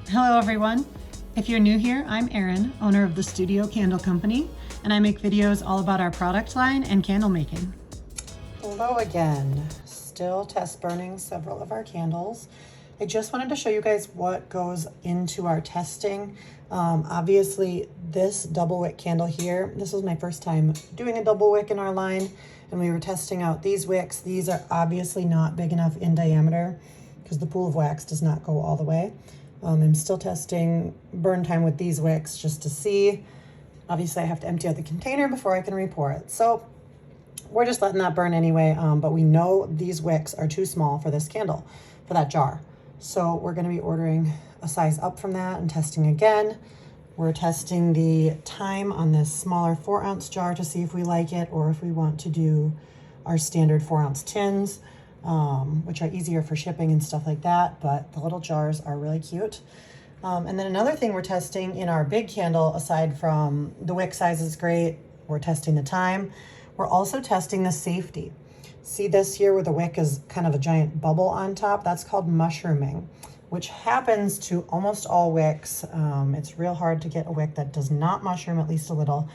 Hello everyone. If you're new here, I'm Erin, owner of the Studio Candle Company, and I make videos all about our product line and candle making. Hello again. Still test burning several of our candles. I just wanted to show you guys what goes into our testing. Obviously this double wick candle here, this was my first time doing a double wick in our line, and we were testing out these wicks. These are obviously not big enough in diameter because the pool of wax does not go all the way. I'm still testing burn time with these wicks just to see. Obviously I have to empty out the container before I can report. So we're just letting that burn anyway, but we know these wicks are too small for this candle, for that jar. So we're gonna be ordering a size up from that and testing again. We're testing the time on this smaller 4-ounce jar to see if we like it or if we want to do our standard 4-ounce tins. Which are easier for shipping and stuff like that, but the little jars are really cute. And then another thing we're testing in our big candle, aside from the wick size is great, we're testing the time, we're also testing the safety. See this here where the wick is kind of a giant bubble on top? That's called mushrooming, which happens to almost all wicks. It's real hard to get a wick that does not mushroom at least a little.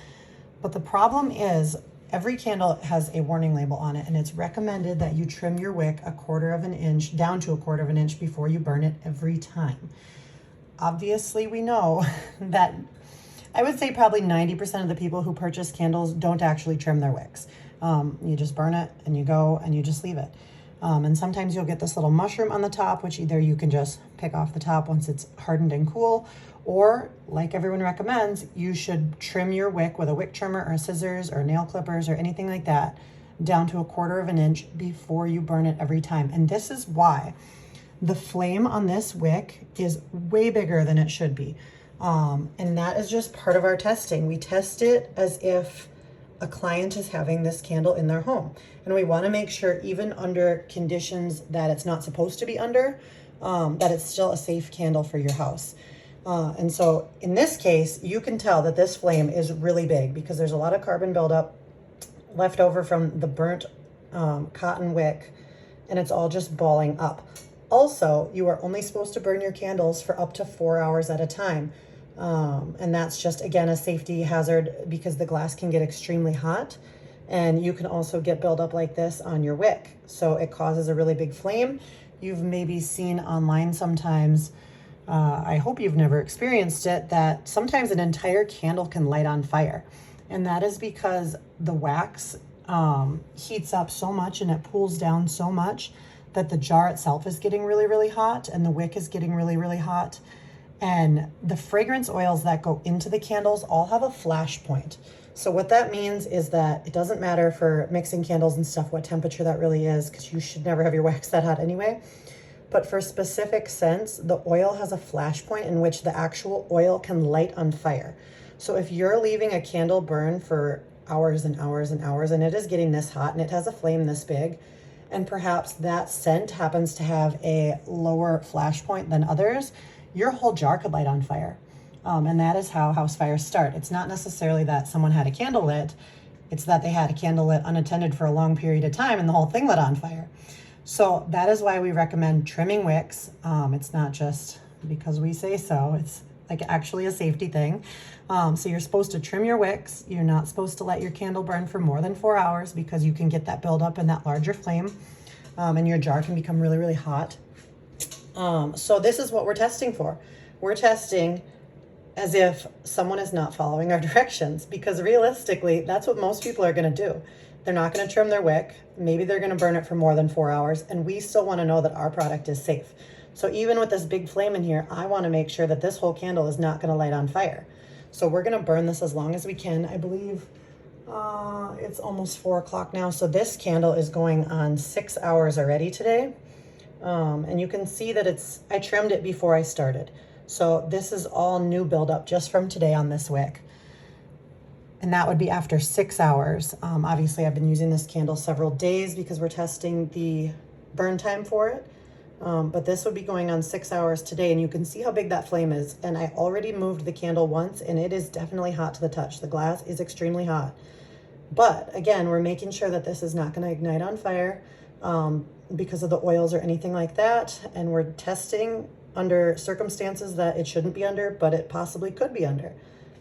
But the problem is, every candle has a warning label on it, and it's recommended that you trim your wick 1/4 of an inch, down to 1/4 of an inch before you burn it every time. Obviously, we know that I would say probably 90% of the people who purchase candles don't actually trim their wicks. You just burn it and you go and you just leave it. And sometimes you'll get this little mushroom on the top, which either you can just pick off the top once it's hardened and cool, or like everyone recommends, you should trim your wick with a wick trimmer or scissors or nail clippers or anything like that down to 1/4 of an inch before you burn it every time. And this is why the flame on this wick is way bigger than it should be. And that is just part of our testing. We test it as if a client is having this candle in their home. And we want to make sure, even under conditions that it's not supposed to be under, that it's still a safe candle for your house. And so in this case, you can tell that this flame is really big because there's a lot of carbon buildup left over from the burnt cotton wick, and it's all just balling up. Also, you are only supposed to burn your candles for up to 4 hours at a time. And that's just, again, a safety hazard because the glass can get extremely hot, and you can also get buildup like this on your wick. So it causes a really big flame. You've maybe seen online sometimes, I hope you've never experienced it, that sometimes an entire candle can light on fire. And that is because the wax heats up so much and it cools down so much that the jar itself is getting really, really hot and the wick is getting really, really hot. And the fragrance oils that go into the candles all have a flash point. So what that means is that it doesn't matter for mixing candles and stuff what temperature that really is, because you should never have your wax that hot anyway. But for specific scents, the oil has a flash point in which the actual oil can light on fire. So if you're leaving a candle burn for hours and hours and hours, and it is getting this hot and it has a flame this big, and perhaps that scent happens to have a lower flash point than others, your whole jar could light on fire. And that is how house fires start. It's not necessarily that someone had a candle lit, it's that they had a candle lit unattended for a long period of time and the whole thing lit on fire. So that is why we recommend trimming wicks. It's not just because we say so, it's like actually a safety thing. So you're supposed to trim your wicks. You're not supposed to let your candle burn for more than 4 hours because you can get that buildup and that larger flame, and your jar can become really, really hot. So this is what we're testing for. We're testing as if someone is not following our directions, because realistically, that's what most people are going to do. They're not going to trim their wick. Maybe they're going to burn it for more than 4 hours, and we still want to know that our product is safe. So even with this big flame in here, I want to make sure that this whole candle is not going to light on fire. So we're going to burn this as long as we can. I believe it's almost 4 o'clock now. So this candle is going on 6 hours already today. And you can see that I trimmed it before I started. So this is all new buildup just from today on this wick. And that would be after 6 hours. Obviously I've been using this candle several days because we're testing the burn time for it. But this would be going on 6 hours today, and you can see how big that flame is. And I already moved the candle once, and it is definitely hot to the touch. The glass is extremely hot. But again, we're making sure that this is not going to ignite on fire because of the oils or anything like that. And we're testing under circumstances that it shouldn't be under, but it possibly could be under,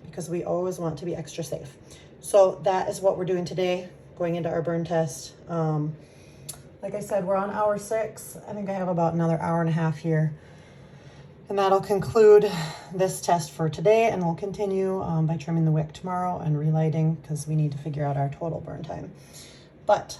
because we always want to be extra safe. So that is what we're doing today, going into our burn test. Like I said, we're on hour 6. I think I have about another hour and a half here. And that'll conclude this test for today, and we'll continue by trimming the wick tomorrow and relighting, because we need to figure out our total burn time. But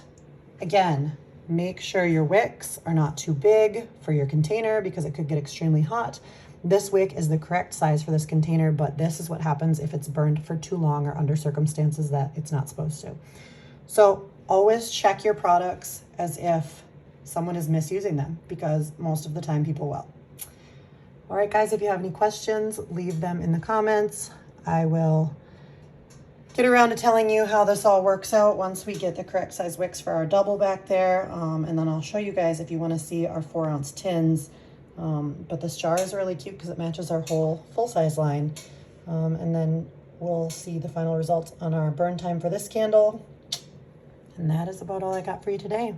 again, make sure your wicks are not too big for your container, because it could get extremely hot. This wick is the correct size for this container, but this is what happens if it's burned for too long or under circumstances that it's not supposed to. So always check your products as if someone is misusing them, because most of the time people will. All right, guys, if you have any questions, leave them in the comments. I will get around to telling you how this all works out once we get the correct size wicks for our double back there. And then I'll show you guys if you want to see our 4-ounce tins. But this jar is really cute because it matches our whole full-size line. And then we'll see the final results on our burn time for this candle. And that is about all I got for you today.